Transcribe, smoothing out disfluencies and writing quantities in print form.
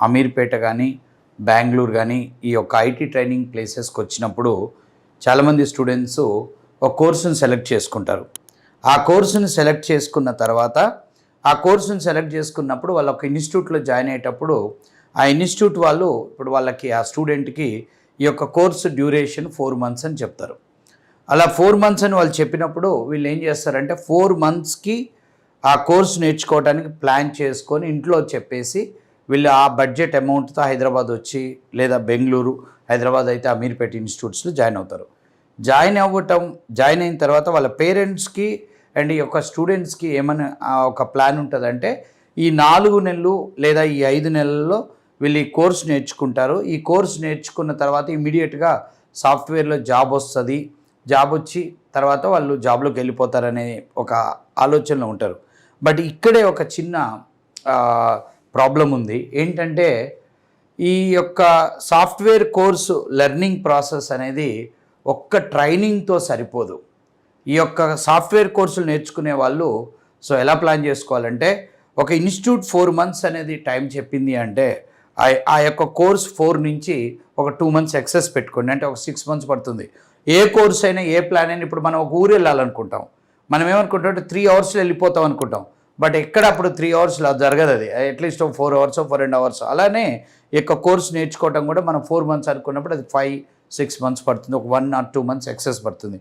అమీర్పేట కానీ బెంగళూరు కానీ ఈ యొక్క ఐటీ ట్రైనింగ్ ప్లేసెస్కి వచ్చినప్పుడు చాలామంది స్టూడెంట్స్ ఒక కోర్సును సెలెక్ట్ చేసుకుంటారు. ఆ కోర్సును సెలెక్ట్ చేసుకున్న తర్వాత ఆ కోర్సును సెలెక్ట్ చేసుకున్నప్పుడు వాళ్ళు ఒక ఇన్స్టిట్యూట్లో జాయిన్ అయ్యేటప్పుడు ఆ ఇన్స్టిట్యూట్ వాళ్ళు ఇప్పుడు వాళ్ళకి ఆ స్టూడెంట్కి ఈ యొక్క కోర్సు డ్యూరేషన్ 4 months అని చెప్తారు. అలా 4 months అని వాళ్ళు చెప్పినప్పుడు వీళ్ళు ఏం చేస్తారంటే 4 monthsకి ఆ కోర్సు నేర్చుకోవడానికి ప్లాన్ చేసుకొని ఇంట్లో చెప్పేసి వీళ్ళు ఆ బడ్జెట్ అమౌంట్తో హైదరాబాద్ వచ్చి లేదా బెంగళూరు, హైదరాబాద్ అయితే అమీర్పేట ఇన్స్టిట్యూట్స్లో జాయిన్ అవుతారు. జాయిన్ అయిన తర్వాత వాళ్ళ పేరెంట్స్కి అండ్ ఈ యొక్క స్టూడెంట్స్కి ఏమైనా ఒక ప్లాన్ ఉంటుందంటే ఈ 4 నెలలు లేదా ఈ 5 నెలల్లో వీళ్ళు ఈ కోర్సు నేర్చుకుంటారు. ఈ కోర్సు నేర్చుకున్న తర్వాత ఇమీడియట్గా సాఫ్ట్వేర్లో జాబ్ వస్తుంది. జాబ్ వచ్చి తర్వాత వాళ్ళు జాబ్లోకి వెళ్ళిపోతారనే ఒక ఆలోచనలో ఉంటారు. బట్ ఇక్కడే ఒక చిన్న ప్రాబ్లం ఉంది. ఏంటంటే ఈ యొక్క సాఫ్ట్వేర్ కోర్సు లెర్నింగ్ ప్రాసెస్ అనేది ఒక్క ట్రైనింగ్తో సరిపోదు. ఈ యొక్క సాఫ్ట్వేర్ కోర్సులు నేర్చుకునే వాళ్ళు ఎలా ప్లాన్ చేసుకోవాలంటే ఒక ఇన్స్టిట్యూట్ 4 months అనేది టైం చెప్పింది అంటే ఆ యొక్క కోర్స్ 4 నుంచి ఒక 2 months ఎక్సెస్ పెట్టుకోండి. అంటే ఒక 6 months పడుతుంది. ఏ కోర్స్ అయినా ఏ ప్లాన్ అయినా ఇప్పుడు మనం ఒక ఊరు వెళ్ళాలనుకుంటాం. మనం ఏమనుకుంటాం అంటే 3 hours అనుకుంటాం అనుకుంటాం. బట్ ఎక్కడ అప్పుడు 3 hours జరగదు. అది అట్లీస్ట్ 4 hours 4.5 hours. అలానే ఈ యొక్క కోర్స్ నేర్చుకోవడం కూడా మనం 4 months అనుకున్నప్పుడు అది 5-6 months పడుతుంది. ఒక 1 or 2 months ఎక్సెస్ పడుతుంది.